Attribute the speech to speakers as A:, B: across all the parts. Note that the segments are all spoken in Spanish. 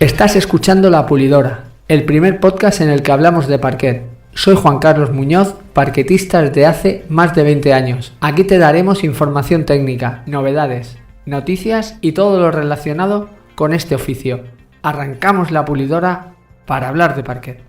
A: Estás escuchando La Pulidora, el primer podcast en el que hablamos de parquet. Soy Juan Carlos Muñoz, parquetista desde hace más de 20 años. Aquí te daremos información técnica, novedades, noticias y todo lo relacionado con este oficio. Arrancamos La Pulidora para hablar de parquet.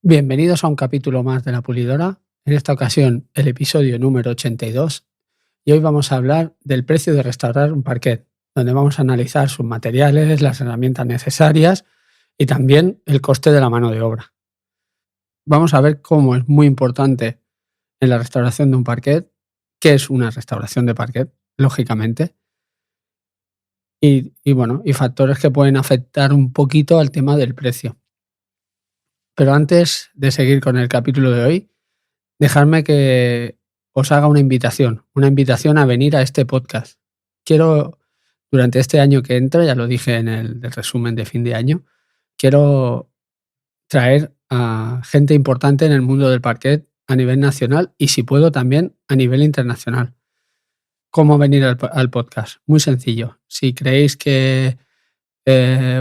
A: Bienvenidos a un capítulo más de La Pulidora, en esta ocasión el episodio número 82, y hoy vamos a hablar del precio de restaurar un parquet, donde vamos a analizar sus materiales, las herramientas necesarias y también el coste de la mano de obra. Vamos a ver cómo es muy importante en la restauración de un parquet, qué es una restauración de parquet, lógicamente, y factores que pueden afectar un poquito al tema del precio. Pero antes de seguir con el capítulo de hoy, dejadme que os haga una invitación a venir a este podcast. Quiero, durante este año que entra, ya lo dije en el resumen de fin de año, quiero traer a gente importante en el mundo del parquet a nivel nacional y, si puedo, también a nivel internacional. ¿Cómo venir al podcast? Muy sencillo. Si creéis que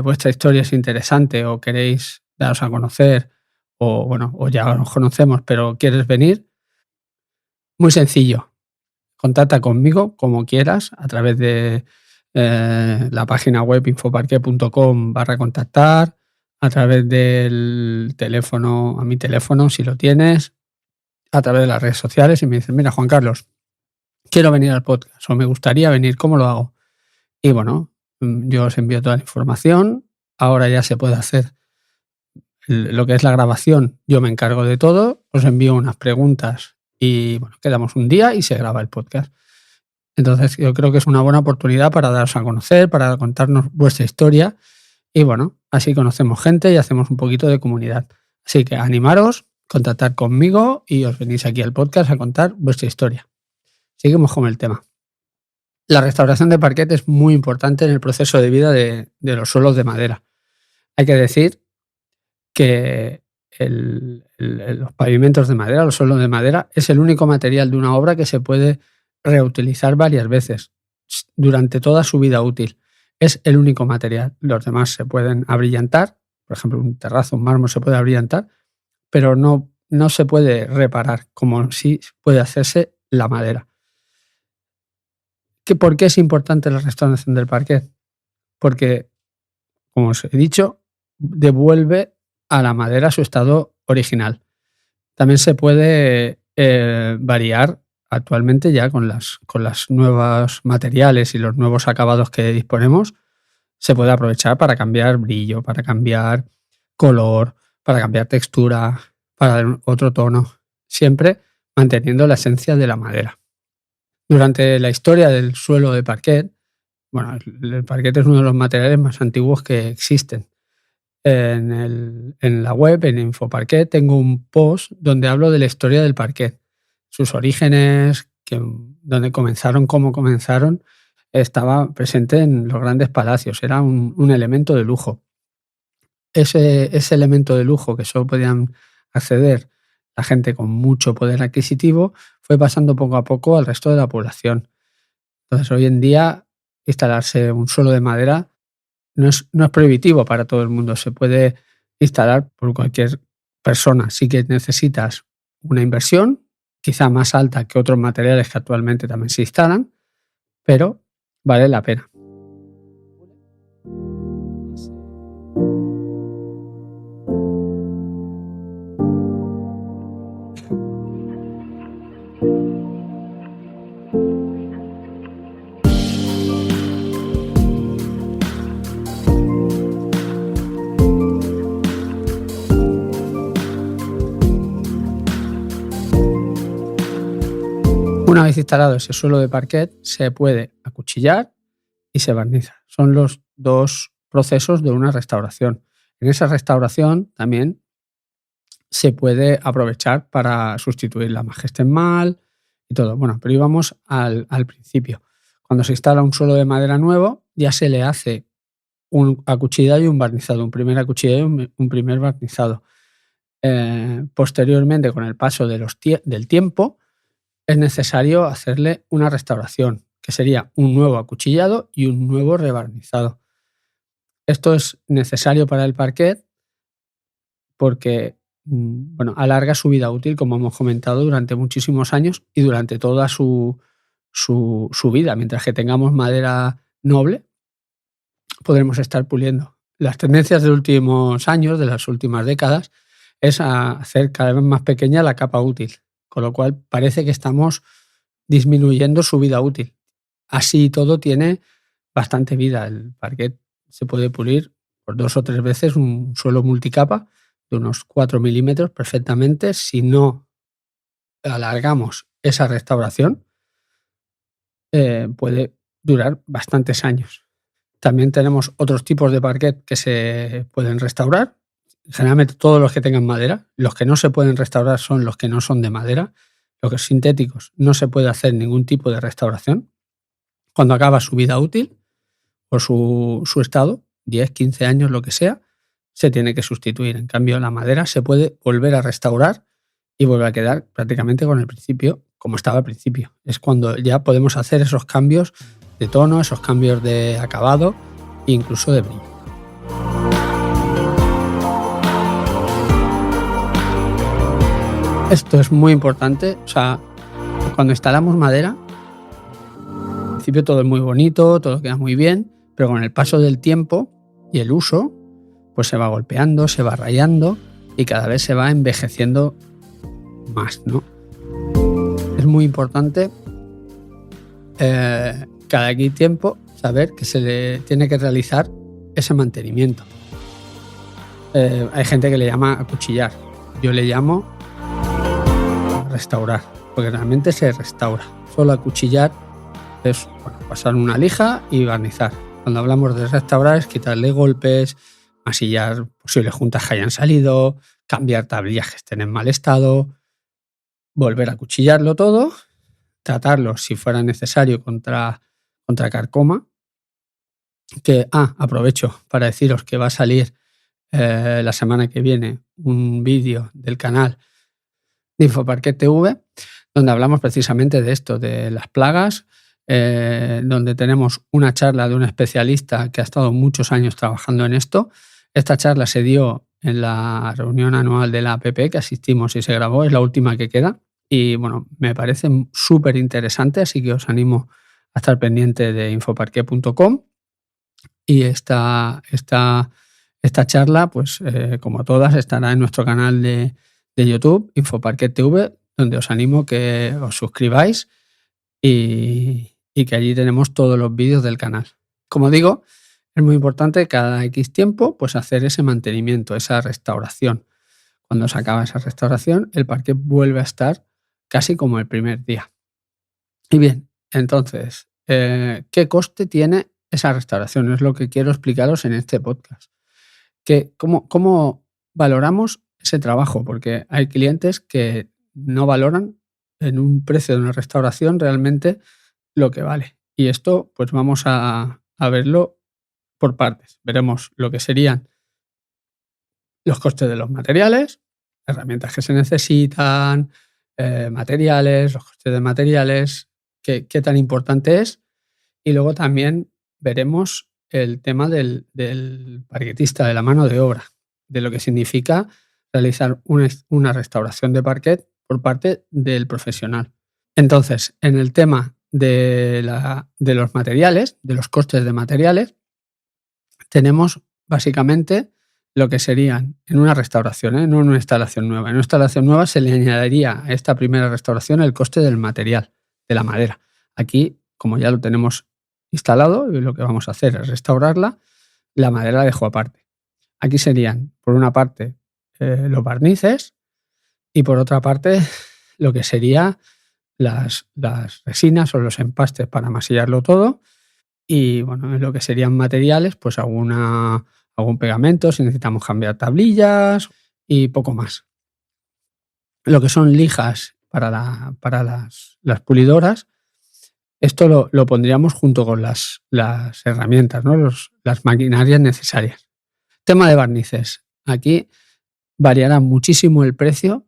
A: vuestra historia es interesante o queréis daros a conocer o ya os conocemos pero quieres venir, muy sencillo. Contacta conmigo como quieras a través de la página web infoparquet.com/contactar, a través del teléfono, a mi teléfono si lo tienes, a través de las redes sociales, y me dices: mira, Juan Carlos, quiero venir al podcast o me gustaría venir, ¿cómo lo hago? Y yo os envío toda la información. Ahora ya se puede hacer lo que es la grabación, yo me encargo de todo, os envío unas preguntas y quedamos un día y se graba el podcast. Entonces yo creo que es una buena oportunidad para daros a conocer, para contarnos vuestra historia y así conocemos gente y hacemos un poquito de comunidad. Así que animaros, contactad conmigo y os venís aquí al podcast a contar vuestra historia. Seguimos con el tema. La restauración de parquet es muy importante en el proceso de vida de los suelos de madera. Hay que decir que los pavimentos de madera, los suelos de madera, es el único material de una obra que se puede reutilizar varias veces durante toda su vida útil. Es el único material. Los demás se pueden abrillantar, por ejemplo, un terrazo, un mármol se puede abrillantar, pero no se puede reparar como sí puede hacerse la madera. ¿Por qué es importante la restauración del parquet? Porque, como os he dicho, devuelve a la madera su estado original. También se puede variar actualmente ya con las nuevos materiales y los nuevos acabados que disponemos. Se puede aprovechar para cambiar brillo, para cambiar color, para cambiar textura, para dar otro tono, siempre manteniendo la esencia de la madera. Durante la historia del suelo de parquet, el parquet es uno de los materiales más antiguos que existen. En la web, en Infoparquet, tengo un post donde hablo de la historia del parquet, sus orígenes, dónde comenzaron, cómo comenzaron. Estaba presente en los grandes palacios, era un elemento de lujo. Ese elemento de lujo que solo podían acceder la gente con mucho poder adquisitivo fue pasando poco a poco al resto de la población. Entonces, hoy en día, instalarse un suelo de madera no es prohibitivo para todo el mundo, se puede instalar por cualquier persona. Sí que necesitas una inversión, quizá más alta que otros materiales que actualmente también se instalan, pero vale la pena. Una vez instalado ese suelo de parquet, se puede acuchillar y se barniza. Son los dos procesos de una restauración. En esa restauración también se puede aprovechar para sustituir las majes que estén mal y todo. Pero íbamos al principio. Cuando se instala un suelo de madera nuevo, ya se le hace un acuchillado y un barnizado, un primer acuchillado y un primer barnizado. Posteriormente, con el paso del tiempo, es necesario hacerle una restauración, que sería un nuevo acuchillado y un nuevo rebarnizado. Esto es necesario para el parquet porque alarga su vida útil, como hemos comentado, durante muchísimos años y durante toda su vida. Mientras que tengamos madera noble, podremos estar puliendo. Las tendencias de los últimos años, de las últimas décadas, es a hacer cada vez más pequeña la capa útil, con lo cual parece que estamos disminuyendo su vida útil. Así y todo tiene bastante vida. El parquet se puede pulir por 2 o 3 veces un suelo multicapa de unos 4 milímetros perfectamente. Si no alargamos esa restauración, puede durar bastantes años. También tenemos otros tipos de parquet que se pueden restaurar. Generalmente todos los que tengan madera. Los que no se pueden restaurar son los que no son de madera. Los que son sintéticos no se puede hacer ningún tipo de restauración. Cuando acaba su vida útil o su estado, 10, 15 años, lo que sea, se tiene que sustituir. En cambio, la madera se puede volver a restaurar y vuelve a quedar prácticamente con el principio, como estaba al principio. Es cuando ya podemos hacer esos cambios de tono, esos cambios de acabado e incluso de brillo. Esto es muy importante. O sea, cuando instalamos madera, al principio todo es muy bonito, todo queda muy bien, pero con el paso del tiempo y el uso, pues se va golpeando, se va rayando y cada vez se va envejeciendo más, ¿no? Es muy importante cada X tiempo saber que se le tiene que realizar ese mantenimiento. Hay gente que le llama acuchillar, yo le llamo restaurar, porque realmente se restaura. Solo acuchillar es pasar una lija y barnizar. Cuando hablamos de restaurar es quitarle golpes, masillar posibles juntas que hayan salido, cambiar tablillas que estén en mal estado, volver a acuchillarlo todo, tratarlo si fuera necesario contra carcoma, que aprovecho para deciros que va a salir la semana que viene un vídeo del canal de Infoparquet TV, donde hablamos precisamente de esto, de las plagas, donde tenemos una charla de un especialista que ha estado muchos años trabajando en esto. Esta charla se dio en la reunión anual de la APP que asistimos y se grabó, es la última que queda. Y bueno, me parece súper interesante, así que os animo a estar pendiente de infoparquet.com. Y esta charla, pues como todas, estará en nuestro canal de YouTube, Infoparquet TV, donde os animo que os suscribáis y que allí tenemos todos los vídeos del canal. Como digo, es muy importante cada X tiempo pues hacer ese mantenimiento, esa restauración. Cuando se acaba esa restauración, el parquet vuelve a estar casi como el primer día. Y bien, entonces, ¿qué coste tiene esa restauración? Es lo que quiero explicaros en este podcast. ¿Cómo valoramos ese trabajo? Porque hay clientes que no valoran en un precio de una restauración realmente lo que vale. Y esto, pues vamos a verlo por partes. Veremos lo que serían los costes de los materiales, herramientas que se necesitan, materiales, los costes de materiales, qué tan importante es. Y luego también veremos el tema del parquetista, de la mano de obra, de lo que significa realizar una restauración de parquet por parte del profesional. Entonces, en el tema de los materiales, de los costes de materiales, tenemos básicamente lo que serían en una restauración, no en una instalación nueva. En una instalación nueva se le añadiría a esta primera restauración el coste del material, de la madera. Aquí, como ya lo tenemos instalado y lo que vamos a hacer es restaurarla, la madera la dejo aparte. Aquí serían, por una parte, los barnices y por otra parte, lo que sería las resinas o los empastes para masillarlo todo. Y bueno, en lo que serían materiales, pues algún pegamento, si necesitamos cambiar tablillas y poco más. Lo que son lijas para las pulidoras, Esto lo pondríamos junto con las herramientas, ¿no? Las maquinarias necesarias. Tema de barnices. Aquí variará muchísimo el precio,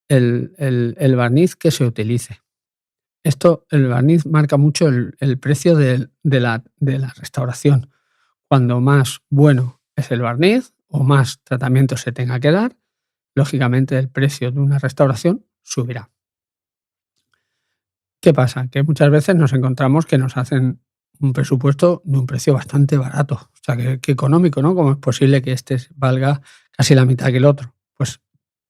A: el barniz que se utilice. El barniz marca mucho el precio de la restauración. Cuando más bueno es el barniz o más tratamiento se tenga que dar, lógicamente el precio de una restauración subirá. ¿Qué pasa? Que muchas veces nos encontramos que nos hacen un presupuesto de un precio bastante barato, o sea, que económico, ¿no? ¿Cómo es posible que este valga casi la mitad que el otro? Pues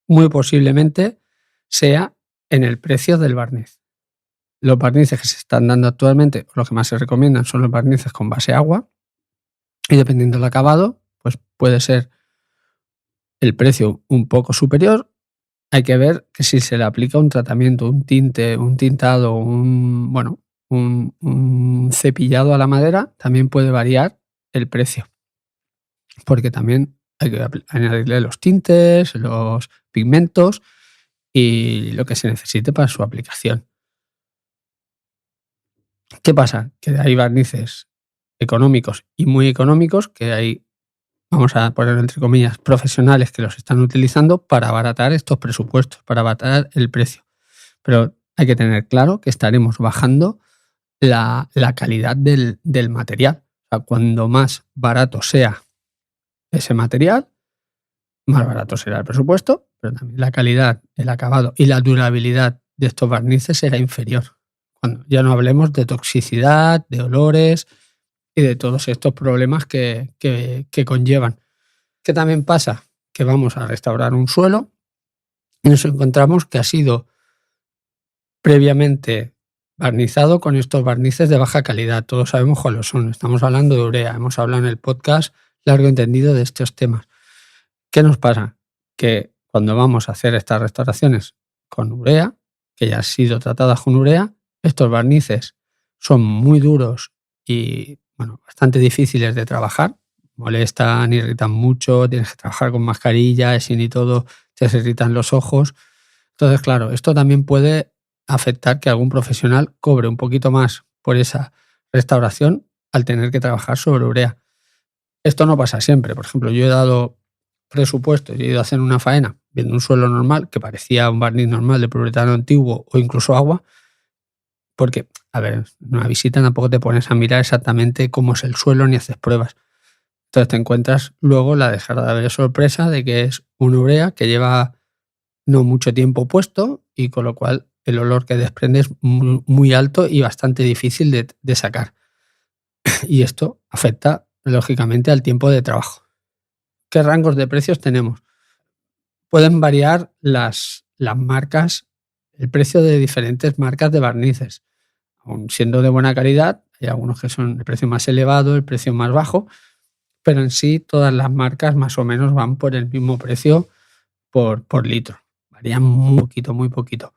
A: muy posiblemente sea en el precio del barniz. Los barnices que se están dando actualmente, o lo que más se recomiendan, son los barnices con base agua, y dependiendo del acabado, pues puede ser el precio un poco superior. Hay que ver que si se le aplica un tratamiento, un tinte, un tintado, un cepillado a la madera, también puede variar el precio, porque también hay que añadirle los tintes, los pigmentos y lo que se necesite para su aplicación. ¿Qué pasa? Que hay barnices económicos y muy económicos, que hay, vamos a poner entre comillas, profesionales que los están utilizando para abaratar estos presupuestos, para abaratar el precio. Pero hay que tener claro que estaremos bajando la calidad del material. O sea, cuando más barato sea ese material, más barato será el presupuesto, pero también la calidad, el acabado y la durabilidad de estos barnices será inferior. Cuando ya no hablemos de toxicidad, de olores y de todos estos problemas que conllevan. ¿Qué también pasa? Que vamos a restaurar un suelo y nos encontramos que ha sido previamente barnizado con estos barnices de baja calidad. Todos sabemos cuáles son. Estamos hablando de urea. Hemos hablado en el podcast largo y entendido de estos temas. ¿Qué nos pasa? Que cuando vamos a hacer estas restauraciones con urea, que ya han sido tratadas con urea, estos barnices son muy duros y bastante difíciles de trabajar. Molestan, irritan mucho, tienes que trabajar con mascarilla, y todo, te irritan los ojos. Entonces, claro, esto también puede afectar que algún profesional cobre un poquito más por esa restauración al tener que trabajar sobre urea. Esto no pasa siempre. Por ejemplo, yo he dado presupuesto y he ido a hacer una faena viendo un suelo normal que parecía un barniz normal de poliuretano antiguo o incluso agua, porque, a ver, en una visita tampoco te pones a mirar exactamente cómo es el suelo ni haces pruebas. Entonces te encuentras luego la desagradable sorpresa de que es una urea que lleva no mucho tiempo puesto y con lo cual el olor que desprende es muy alto y bastante difícil de sacar. Y esto afecta lógicamente al tiempo de trabajo. ¿Qué rangos de precios tenemos? Pueden variar las marcas, el precio de diferentes marcas de barnices. Aun siendo de buena calidad, hay algunos que son el precio más elevado, el precio más bajo, pero en sí todas las marcas más o menos van por el mismo precio por litro. Varían muy poquito.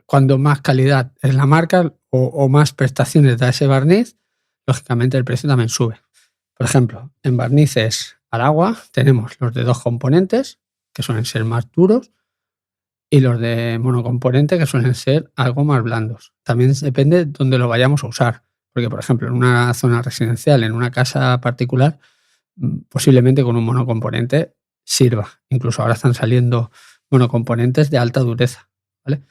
A: Cuando más calidad es la marca o más prestaciones da ese barniz, lógicamente el precio también sube. Por ejemplo, en barnices al agua tenemos los de 2 componentes, que suelen ser más duros, y los de monocomponente, que suelen ser algo más blandos. También depende de dónde lo vayamos a usar, porque, por ejemplo, en una zona residencial, en una casa particular, posiblemente con un monocomponente sirva. Incluso ahora están saliendo monocomponentes de alta dureza, ¿vale?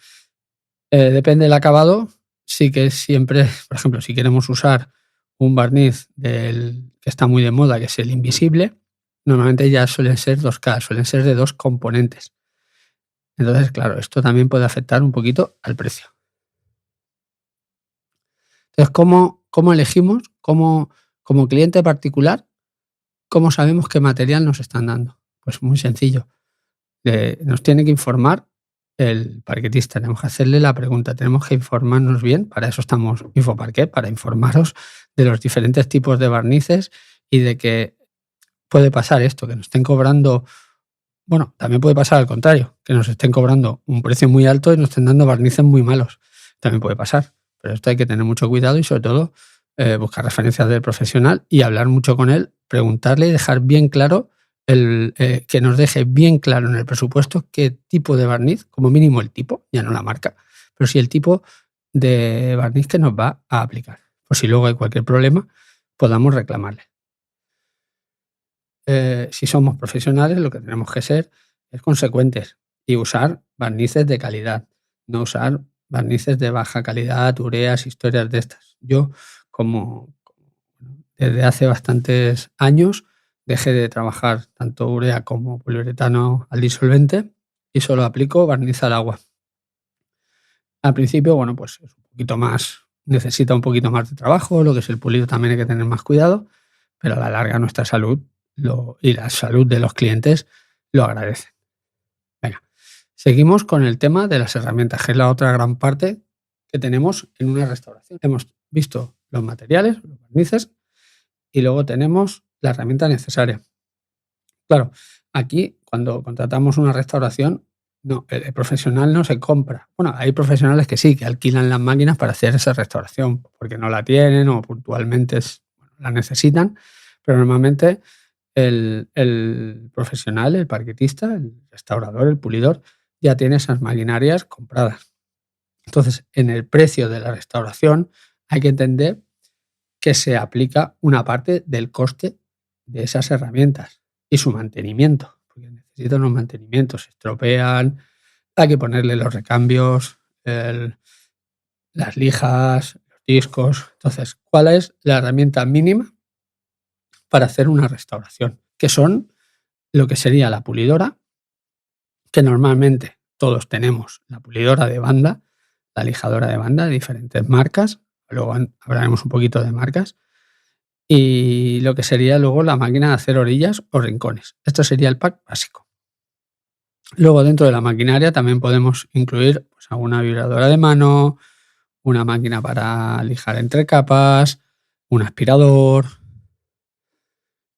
A: Depende del acabado, sí que siempre, por ejemplo, si queremos usar un barniz que está muy de moda, que es el invisible, normalmente ya suelen ser 2K, suelen ser de 2 componentes. Entonces, claro, esto también puede afectar un poquito al precio. Entonces, ¿cómo elegimos, como cliente particular, cómo sabemos qué material nos están dando? Pues muy sencillo. Nos tiene que informar el parquetista, tenemos que hacerle la pregunta, tenemos que informarnos bien, para eso estamos Infoparquet, para informaros de los diferentes tipos de barnices y de que puede pasar esto, que nos estén cobrando, también puede pasar al contrario, que nos estén cobrando un precio muy alto y nos estén dando barnices muy malos, también puede pasar, pero esto hay que tener mucho cuidado y sobre todo buscar referencias del profesional y hablar mucho con él, preguntarle y dejar bien claro que nos deje bien claro en el presupuesto qué tipo de barniz, como mínimo el tipo, ya no la marca, pero sí el tipo, de barniz que nos va a aplicar. Por si luego hay cualquier problema, podamos reclamarle. Si somos profesionales, lo que tenemos que ser es consecuentes y usar barnices de calidad, no usar barnices de baja calidad, ureas, historias de estas. Yo, desde hace bastantes años, dejé de trabajar tanto urea como poliuretano al disolvente y solo aplico barniz al agua. Al principio, pues es un poquito más, necesita un poquito más de trabajo, lo que es el pulido también hay que tener más cuidado, pero a la larga nuestra salud y la salud de los clientes lo agradecen. Venga, seguimos con el tema de las herramientas, que es la otra gran parte que tenemos en una restauración. Hemos visto los materiales, los barnices, y luego tenemos la herramienta necesaria. Claro, aquí cuando contratamos una restauración, no, el profesional no se compra. Bueno, hay profesionales que sí, que alquilan las máquinas para hacer esa restauración, porque no la tienen o puntualmente la necesitan, pero normalmente el profesional, el parquetista, el restaurador, el pulidor, ya tiene esas maquinarias compradas. Entonces, en el precio de la restauración hay que entender que se aplica una parte del coste de esas herramientas y su mantenimiento, porque necesitan los mantenimientos, se estropean, hay que ponerle los recambios, las lijas, los discos. Entonces, ¿cuál es la herramienta mínima para hacer una restauración? Que son lo que sería la pulidora, que normalmente todos tenemos la pulidora de banda, la lijadora de banda de diferentes marcas, luego hablaremos un poquito de marcas, y lo que sería luego la máquina de hacer orillas o rincones. Esto sería el pack básico. Luego dentro de la maquinaria también podemos incluir alguna vibradora de mano, una máquina para lijar entre capas, un aspirador.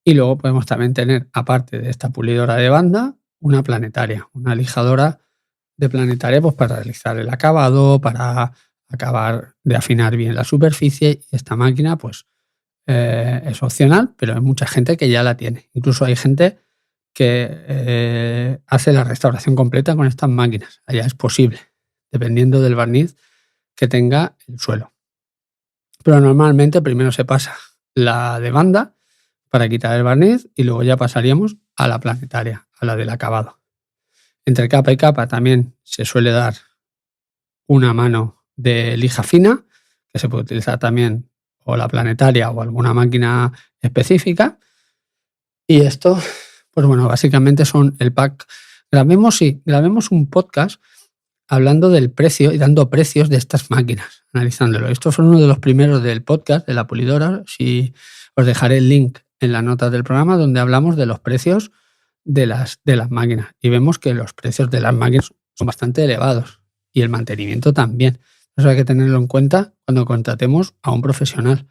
A: Y luego podemos también tener, aparte de esta pulidora de banda, una planetaria, una lijadora de planetaria para realizar el acabado, para acabar de afinar bien la superficie. Y esta máquina es opcional, pero hay mucha gente que ya la tiene. Incluso hay gente que hace la restauración completa con estas máquinas. Allá es posible, dependiendo del barniz que tenga el suelo. Pero normalmente primero se pasa la de banda para quitar el barniz y luego ya pasaríamos a la planetaria, a la del acabado. Entre capa y capa también se suele dar una mano de lija fina, que se puede utilizar también o la planetaria o alguna máquina específica. Y esto, básicamente son el pack. Grabemos un podcast hablando del precio y dando precios de estas máquinas, analizándolo. Esto fue uno de los primeros del podcast de la pulidora. Si os dejaré el link en las notas del programa donde hablamos de los precios de las máquinas. Y vemos que los precios de las máquinas son bastante elevados y el mantenimiento también. Eso hay que tenerlo en cuenta cuando contratemos a un profesional,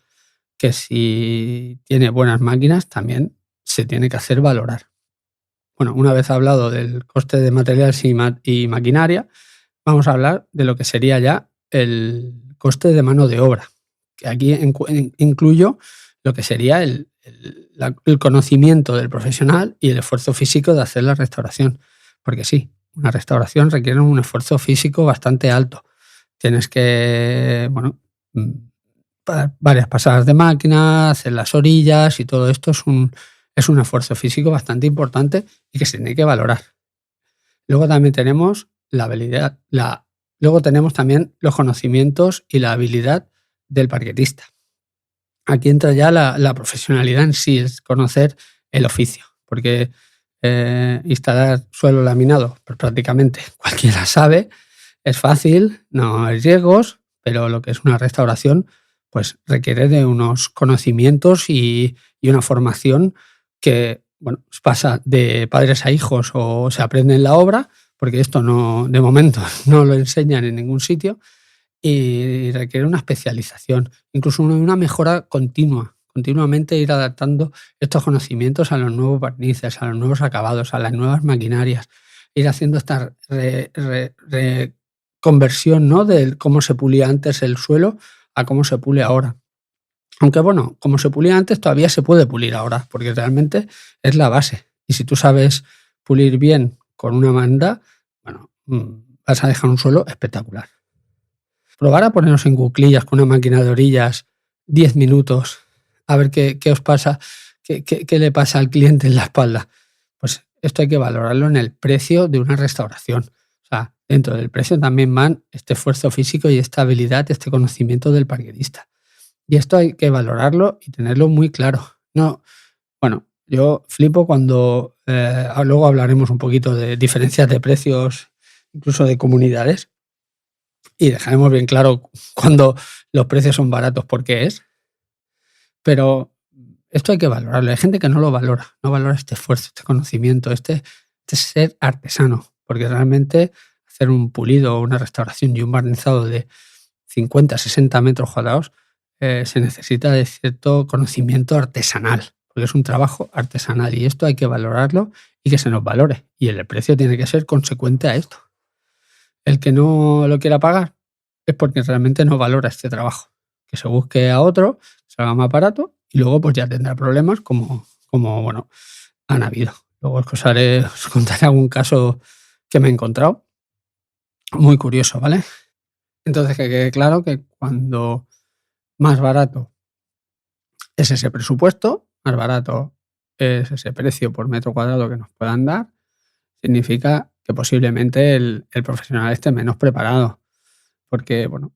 A: que si tiene buenas máquinas también se tiene que hacer valorar. Bueno, una vez hablado del coste de materiales y maquinaria, vamos a hablar de lo que sería ya el coste de mano de obra, que aquí incluyo lo que sería el conocimiento del profesional y el esfuerzo físico de hacer la restauración. Porque sí, una restauración requiere un esfuerzo físico bastante alto. Tienes que, varias pasadas de máquina, hacer las orillas y todo esto es un esfuerzo físico bastante importante y que se tiene que valorar. Luego también tenemos la habilidad, luego tenemos también los conocimientos y la habilidad del parquetista. Aquí entra ya la profesionalidad en sí, es conocer el oficio, porque instalar suelo laminado, pues prácticamente cualquiera sabe, es fácil, no hay riesgos, pero lo que es una restauración pues requiere de unos conocimientos y una formación que pasa de padres a hijos o se aprende en la obra, porque esto no, de momento no lo enseñan en ningún sitio, y requiere una especialización, incluso una mejora continua, continuamente ir adaptando estos conocimientos a los nuevos barnices, a los nuevos acabados, a las nuevas maquinarias, ir haciendo esta conversión, ¿no?, de cómo se pulía antes el suelo a cómo se pule ahora. Aunque como se pulía antes todavía se puede pulir ahora, porque realmente es la base. Y si tú sabes pulir bien con una manda, vas a dejar un suelo espectacular. probar a ponernos en cuclillas con una máquina de orillas 10 minutos, a ver qué os pasa, qué le pasa al cliente en la espalda. Pues esto hay que valorarlo en el precio de una restauración. O sea, dentro del precio también van este esfuerzo físico y esta habilidad, este conocimiento del parquetista. Y esto hay que valorarlo y tenerlo muy claro. No, bueno, yo flipo cuando luego hablaremos un poquito de diferencias de precios, incluso de comunidades, y dejaremos bien claro cuando los precios son baratos porque es, pero esto hay que valorarlo. Hay gente que no lo valora, no valora este esfuerzo, este conocimiento, este ser artesano, porque realmente hacer un pulido o una restauración y un barnizado de 50, 60 metros cuadrados se necesita de cierto conocimiento artesanal, porque es un trabajo artesanal y esto hay que valorarlo y que se nos valore. Y el precio tiene que ser consecuente a esto. El que no lo quiera pagar es porque realmente no valora este trabajo. Que se busque a otro, se haga más barato y luego pues ya tendrá problemas como bueno, han habido. Luego os contaré algún caso que me he encontrado. Muy curioso, ¿vale? Entonces que quede claro que cuando más barato es ese presupuesto, más barato es ese precio por metro cuadrado que nos puedan dar, significa que posiblemente el profesional esté menos preparado. Porque, bueno,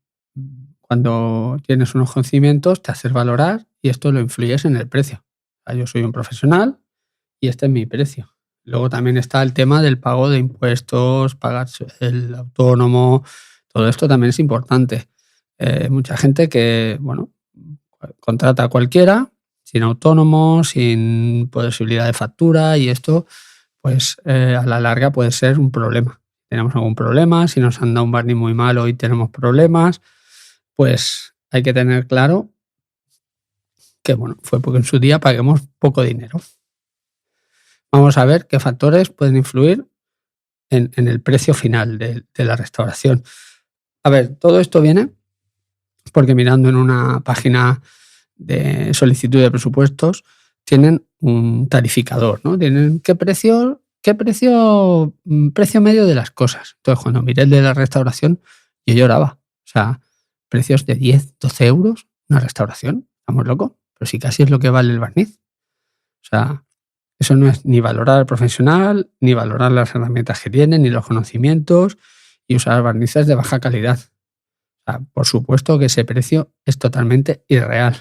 A: cuando tienes unos conocimientos te haces valorar y esto lo influyes en el precio. O sea, yo soy un profesional y este es mi precio. Luego también está el tema del pago de impuestos, pagar el autónomo, todo esto también es importante. Mucha gente que, bueno, contrata a cualquiera, sin autónomo, sin posibilidad de factura y esto, pues a la larga puede ser un problema. Tenemos algún problema, si nos han dado un barniz muy malo y tenemos problemas, pues hay que tener claro que, bueno, fue porque en su día paguemos poco dinero. Vamos a ver qué factores pueden influir en el precio final de la restauración. A ver, todo esto viene porque mirando en una página de solicitud de presupuestos tienen un tarificador, ¿no? Tienen precio medio de las cosas. Entonces, cuando miré el de la restauración, yo lloraba. O sea, precios de 10, 12 euros una restauración. ¿Estamos locos? Pero si casi es lo que vale el barniz. O sea, eso no es ni valorar al profesional, ni valorar las herramientas que tienen, ni los conocimientos, y usar barnices de baja calidad. O sea, por supuesto que ese precio es totalmente irreal.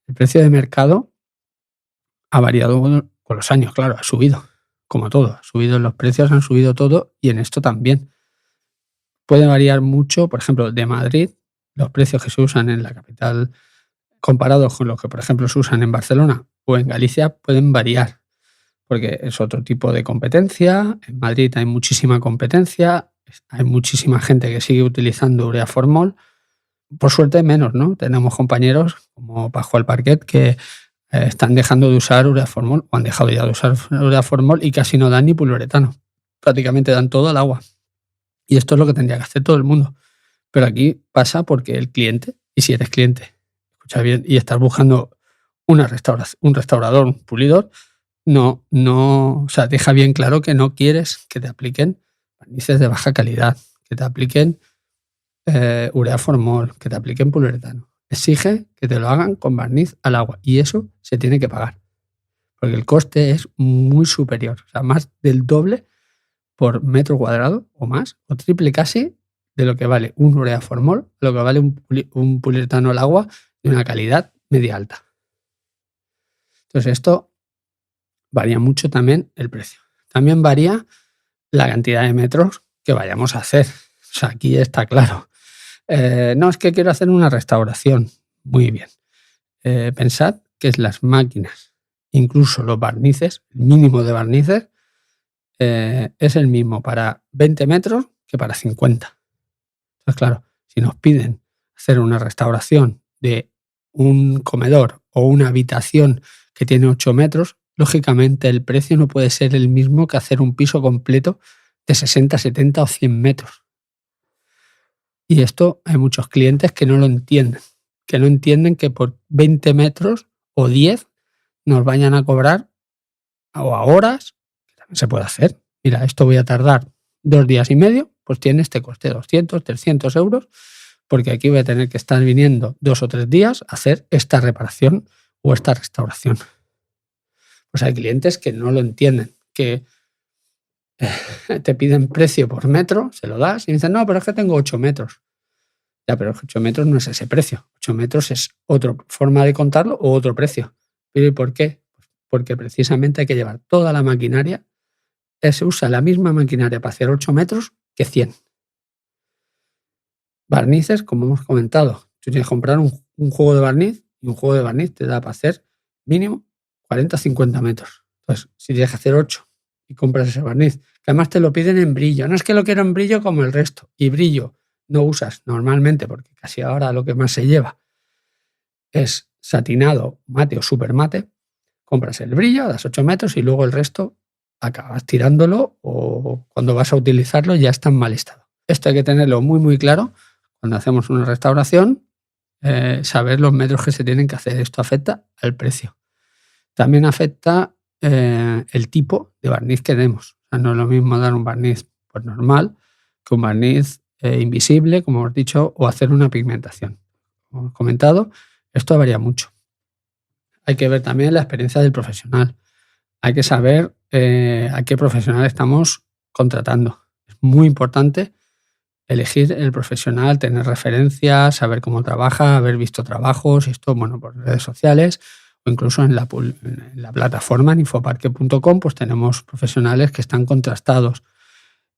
A: El precio de mercado ha variado con los años, claro, ha subido, como todo. Ha subido los precios, han subido todo y en esto también. Puede variar mucho, por ejemplo, de Madrid, los precios que se usan en la capital comparados con los que, por ejemplo, se usan en Barcelona o en Galicia, pueden variar, porque es otro tipo de competencia. En Madrid hay muchísima competencia, hay muchísima gente que sigue utilizando urea formol. Por suerte menos, ¿no? Tenemos compañeros como Pascual Parquet que están dejando de usar urea formol o han dejado ya de usar urea formol y casi no dan ni poliuretano. Prácticamente dan todo al agua. Y esto es lo que tendría que hacer todo el mundo. Pero aquí pasa porque el cliente, y si eres cliente, escucha bien, y estás buscando un restaurador, un pulidor, o sea, deja bien claro que no quieres que te apliquen barnices de baja calidad, que te apliquen urea formol, que te apliquen poliuretano. Exige que te lo hagan con barniz al agua y eso se tiene que pagar. Porque el coste es muy superior, o sea, más del doble por metro cuadrado o más, o triple casi, de lo que vale un urea formol, lo que vale un poliuretano al agua de una calidad media alta. Entonces esto varía mucho también el precio. También varía la cantidad de metros que vayamos a hacer. O sea, aquí está claro. No, es que quiero hacer una restauración. Muy bien. Pensad que las máquinas, incluso los barnices, el mínimo de barnices, es el mismo para 20 metros que para 50. Entonces, claro, si nos piden hacer una restauración de un comedor o una habitación que tiene 8 metros, lógicamente el precio no puede ser el mismo que hacer un piso completo de 60, 70 o 100 metros. Y esto hay muchos clientes que no lo entienden, que por 20 metros o 10 nos vayan a cobrar o a horas, que también se puede hacer. Mira, esto voy a tardar 2 días y medio, pues tiene este coste, 200, 300 euros, porque aquí voy a tener que estar viniendo 2 o 3 días a hacer esta reparación o esta restauración. Pues hay clientes que no lo entienden, que te piden precio por metro, se lo das y dicen, no, pero es que tengo 8 metros. Ya, pero 8 metros no es ese precio. 8 metros es otra forma de contarlo o otro precio. ¿Pero y por qué? Porque precisamente hay que llevar toda la maquinaria. Se usa la misma maquinaria para hacer 8 metros que 100. Barnices, como hemos comentado, tú tienes que comprar un juego de barniz y un juego de barniz te da para hacer mínimo 40-50 metros. Entonces, si tienes que hacer 8 y compras ese barniz, que además te lo piden en brillo, no es que lo quiero en brillo como el resto, y brillo no usas normalmente, porque casi ahora lo que más se lleva es satinado, mate o super mate, compras el brillo, das 8 metros y luego el resto acabas tirándolo o cuando vas a utilizarlo ya está en mal estado. Esto hay que tenerlo muy muy claro cuando hacemos una restauración, saber los metros que se tienen que hacer. Esto afecta al precio. También afecta el tipo de barniz que demos. O sea, no es lo mismo dar un barniz pues, normal que un barniz invisible, como hemos dicho, o hacer una pigmentación. Como hemos comentado, esto varía mucho. Hay que ver también la experiencia del profesional. Hay que saber a qué profesional estamos contratando. Es muy importante elegir el profesional, tener referencias, saber cómo trabaja, haber visto trabajos, esto, bueno, por redes sociales o incluso en la plataforma en infoparque.com, pues tenemos profesionales que están contrastados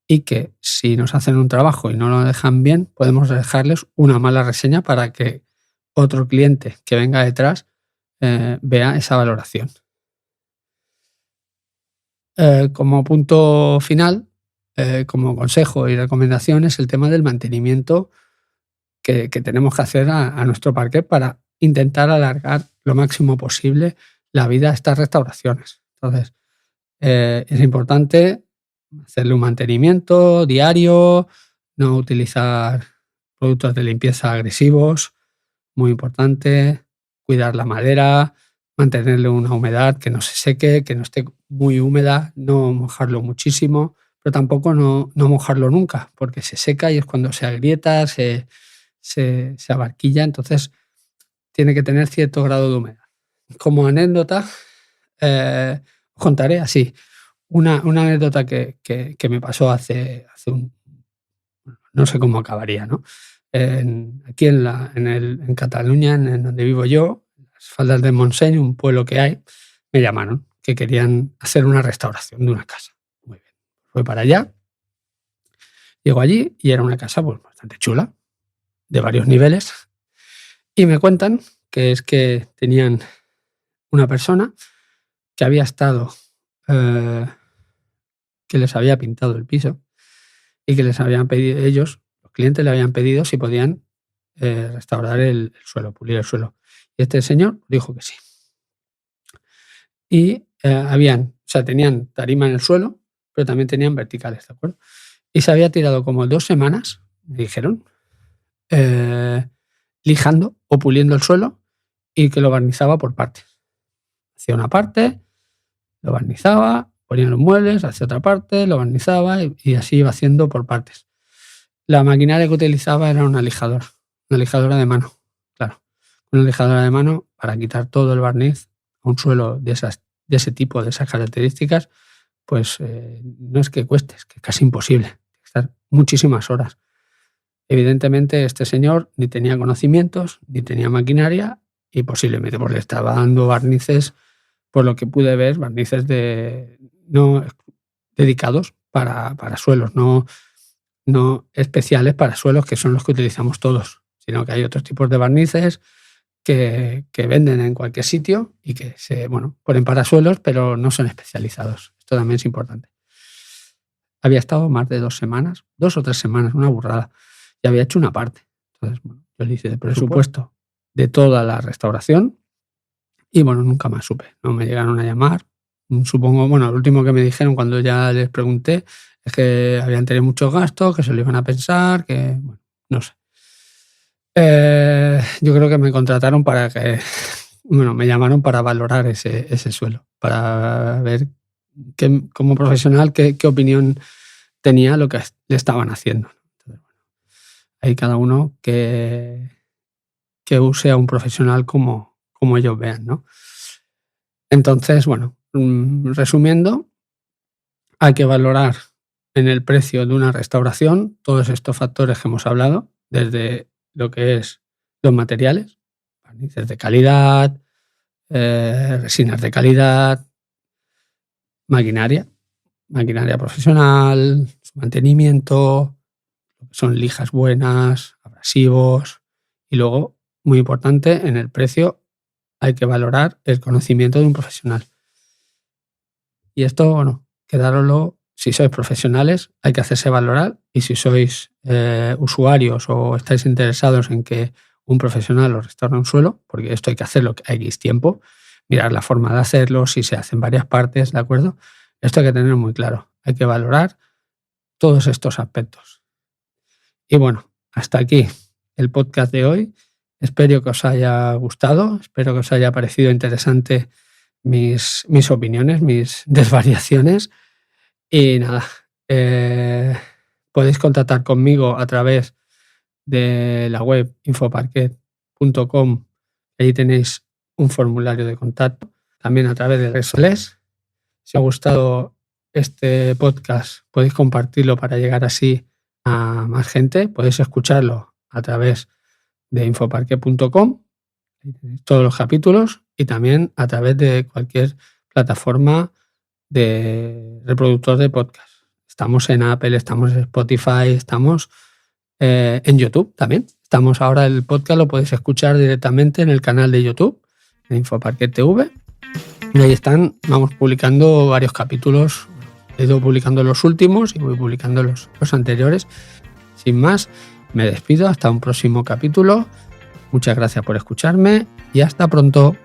A: y que si nos hacen un trabajo y no lo dejan bien, podemos dejarles una mala reseña para que otro cliente que venga detrás vea esa valoración. Como punto final, como consejo y recomendación, es el tema del mantenimiento que tenemos que hacer a nuestro parquet para intentar alargar lo máximo posible la vida de estas restauraciones. Entonces, es importante hacerle un mantenimiento diario, no utilizar productos de limpieza agresivos, muy importante, cuidar la madera, mantenerle una humedad que no se seque, que no esté muy húmeda, no mojarlo muchísimo, pero tampoco no mojarlo nunca, porque se seca y es cuando se agrieta, se abarquilla, entonces tiene que tener cierto grado de humedad. Como anécdota, os contaré así, una anécdota que me pasó hace un... No sé cómo acabaría, ¿no? Aquí en Cataluña, en donde vivo yo, en las faldas de Montseny, un pueblo que hay, me llamaron que querían hacer una restauración de una casa. Muy bien. Fui para allá, llego allí y era una casa pues, bastante chula, de varios niveles, y me cuentan que es que tenían una persona que había estado, que les había pintado el piso y que les habían pedido ellos, los clientes le habían pedido si podían restaurar el suelo, pulir el suelo. Y este señor dijo que sí. Y tenían tarima en el suelo, pero también tenían verticales, ¿de acuerdo? Y se había tirado como 2 semanas, me dijeron, lijando o puliendo el suelo y que lo barnizaba por partes. Hacía una parte, lo barnizaba, ponía los muebles, hacía otra parte, lo barnizaba y así iba haciendo por partes. La maquinaria que utilizaba era una lijadora de mano, claro. Una lijadora de mano para quitar todo el barniz a un suelo de ese tipo, de esas características, pues no es que cueste, es que es casi imposible. Estar muchísimas horas. Evidentemente este señor ni tenía conocimientos, ni tenía maquinaria y posiblemente pues le estaba dando barnices, por lo que pude ver, barnices no dedicados para suelos, no especiales para suelos, que son los que utilizamos todos, sino que hay otros tipos de barnices que venden en cualquier sitio y que se ponen para suelos, pero no son especializados. Esto también es importante. Había estado más de 2 semanas, 2 o 3 semanas, una burrada, y había hecho una parte. Entonces, yo le hice de presupuesto de toda la restauración y nunca más supe. No me llegaron a llamar. Supongo, lo último que me dijeron cuando ya les pregunté es que habían tenido muchos gastos, que se lo iban a pensar, que, no sé. Yo creo que me contrataron para que, me llamaron para valorar ese suelo, para ver como profesional qué opinión tenía lo que le estaban haciendo. Entonces, bueno, hay cada uno que use a un profesional como ellos vean, ¿no? Entonces, bueno, resumiendo, hay que valorar en el precio de una restauración todos estos factores que hemos hablado, desde lo que es los materiales, barnices de calidad, resinas de calidad, maquinaria profesional, su mantenimiento, son lijas buenas, abrasivos, y luego, muy importante, en el precio hay que valorar el conocimiento de un profesional. Y esto, bueno, quedároslo, si sois profesionales, hay que hacerse valorar, y si sois usuarios o estáis interesados en que un profesional os restaure un suelo, porque esto hay que hacerlo a X tiempo, mirar la forma de hacerlo, si se hace en varias partes, ¿de acuerdo? Esto hay que tener muy claro. Hay que valorar todos estos aspectos. Y bueno, hasta aquí el podcast de hoy. Espero que os haya gustado, espero que os haya parecido interesante mis opiniones, mis desvariaciones. Y nada, podéis contactar conmigo a través de la web infoparquet.com. Allí tenéis un formulario de contacto. También a través de redes sociales. Si os ha gustado este podcast, podéis compartirlo para llegar así a más gente. Podéis escucharlo a través de infoparquet.com, todos los capítulos, y también a través de cualquier plataforma de reproductor de podcast. Estamos en Apple, estamos en Spotify, estamos en YouTube también. Estamos ahora, el podcast lo podéis escuchar directamente en el canal de YouTube de Infoparquet TV. Y ahí vamos publicando varios capítulos. He ido publicando los últimos y voy publicando los anteriores. Sin más, me despido hasta un próximo capítulo. Muchas gracias por escucharme y hasta pronto.